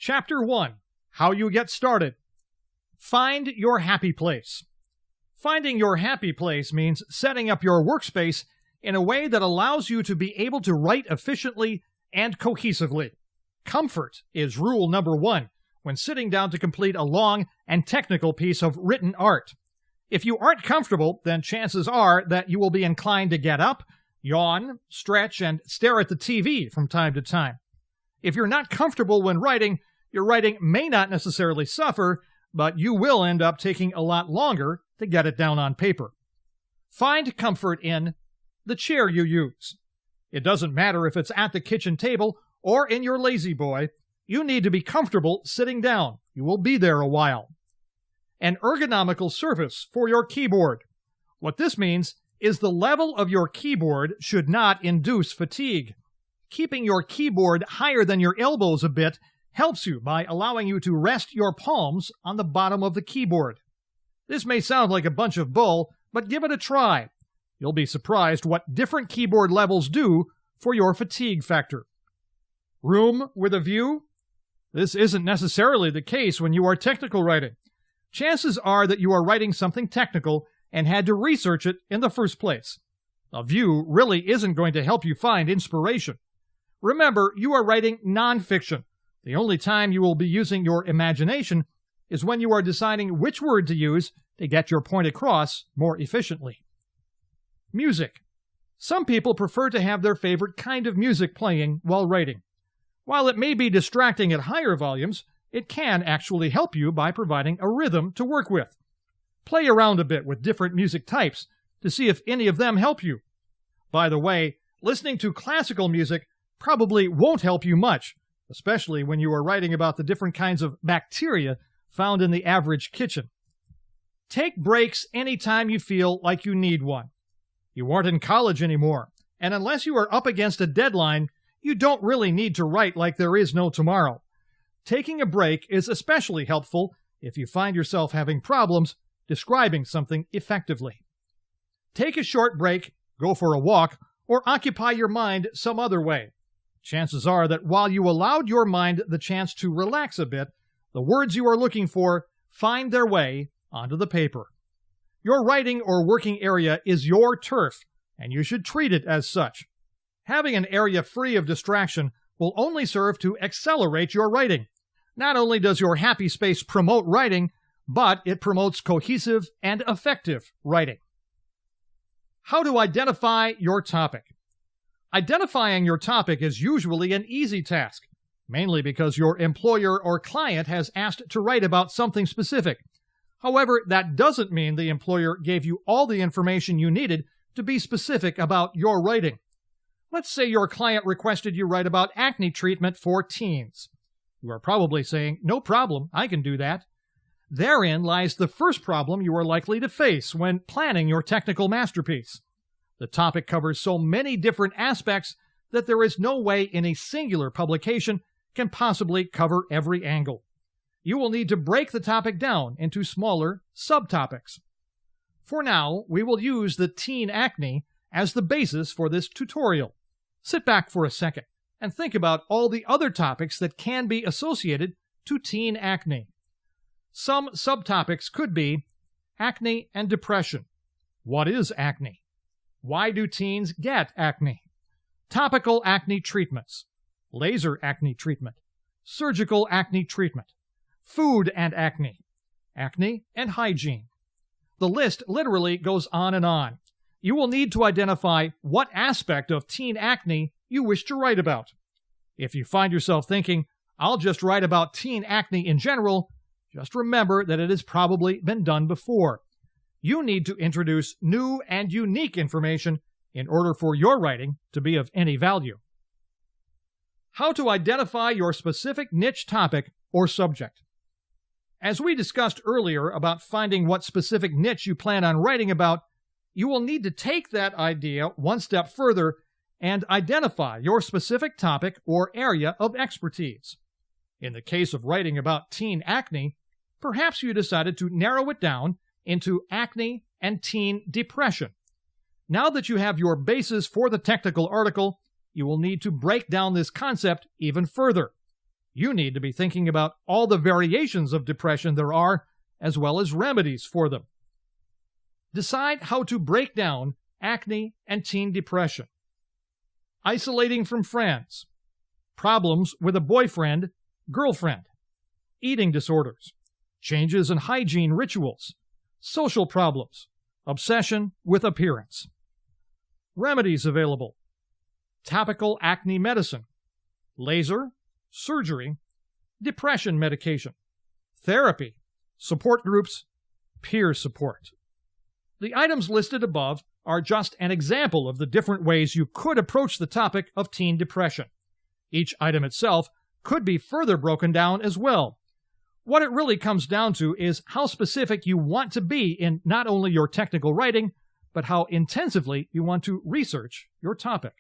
Chapter 1. How you get started. Find your happy place. Finding your happy place means setting up your workspace in a way that allows you to be able to write efficiently and cohesively. Comfort is rule number 1 when sitting down to complete a long and technical piece of written art. If you aren't comfortable, then chances are that you will be inclined to get up, yawn, stretch, and stare at the TV from time to time. If you're not comfortable when writing, your writing may not necessarily suffer, but you will end up taking a lot longer to get it down on paper. Find comfort in the chair you use. It doesn't matter if it's at the kitchen table or in your lazy boy. You need to be comfortable sitting down. You will be there a while. An ergonomical surface for your keyboard. What this means is the level of your keyboard should not induce fatigue. Keeping your keyboard higher than your elbows a bit helps you by allowing you to rest your palms on the bottom of the keyboard. This may sound like a bunch of bull, but give it a try. You'll be surprised what different keyboard levels do for your fatigue factor. Room with a view? This isn't necessarily the case when you are technical writing. Chances are that you are writing something technical and had to research it in the first place. A view really isn't going to help you find inspiration. Remember, you are writing nonfiction. The only time you will be using your imagination is when you are deciding which word to use to get your point across more efficiently. Music. Some people prefer to have their favorite kind of music playing while writing. While it may be distracting at higher volumes, it can actually help you by providing a rhythm to work with. Play around a bit with different music types to see if any of them help you. By the way, listening to classical music probably won't help you much, especially when you are writing about the different kinds of bacteria found in the average kitchen. Take breaks anytime you feel like you need one. You aren't in college anymore, and unless you are up against a deadline, you don't really need to write like there is no tomorrow. Taking a break is especially helpful if you find yourself having problems describing something effectively. Take a short break, go for a walk, or occupy your mind some other way. Chances are that while you allowed your mind the chance to relax a bit, the words you are looking for find their way onto the paper. Your writing or working area is your turf, and you should treat it as such. Having an area free of distraction will only serve to accelerate your writing. Not only does your happy space promote writing, but it promotes cohesive and effective writing. How to identify your topic. Identifying your topic is usually an easy task, mainly because your employer or client has asked to write about something specific. However, that doesn't mean the employer gave you all the information you needed to be specific about your writing. Let's say your client requested you write about acne treatment for teens. You are probably saying, "No problem, I can do that." Therein lies the first problem you are likely to face when planning your technical masterpiece. The topic covers so many different aspects that there is no way any singular publication can possibly cover every angle. You will need to break the topic down into smaller subtopics. For now, we will use the teen acne as the basis for this tutorial. Sit back for a second and think about all the other topics that can be associated to teen acne. Some subtopics could be acne and depression. What is acne? Why do teens get acne? Topical acne treatments. Laser acne treatment. Surgical acne treatment. Food and acne. Acne and hygiene. The list literally goes on and on. You will need to identify what aspect of teen acne you wish to write about. If you find yourself thinking, "I'll just write about teen acne in general," just remember that it has probably been done before. You need to introduce new and unique information in order for your writing to be of any value. How to identify your specific niche topic or subject. As we discussed earlier about finding what specific niche you plan on writing about, you will need to take that idea one step further and identify your specific topic or area of expertise. In the case of writing about teen acne, perhaps you decided to narrow it down into acne and teen depression. Now that you have your basis for the technical article, you will need to break down this concept even further. You need to be thinking about all the variations of depression there are, as well as remedies for them. Decide how to break down acne and teen depression. Isolating from friends. Problems with a boyfriend, girlfriend. Eating disorders. Changes in hygiene rituals. Social problems. Obsession with appearance. Remedies available. Topical acne medicine. Laser. Surgery. Depression medication. Therapy. Support groups. Peer support. The items listed above are just an example of the different ways you could approach the topic of teen depression. Each item itself could be further broken down as well. What it really comes down to is how specific you want to be in not only your technical writing, but how intensively you want to research your topic.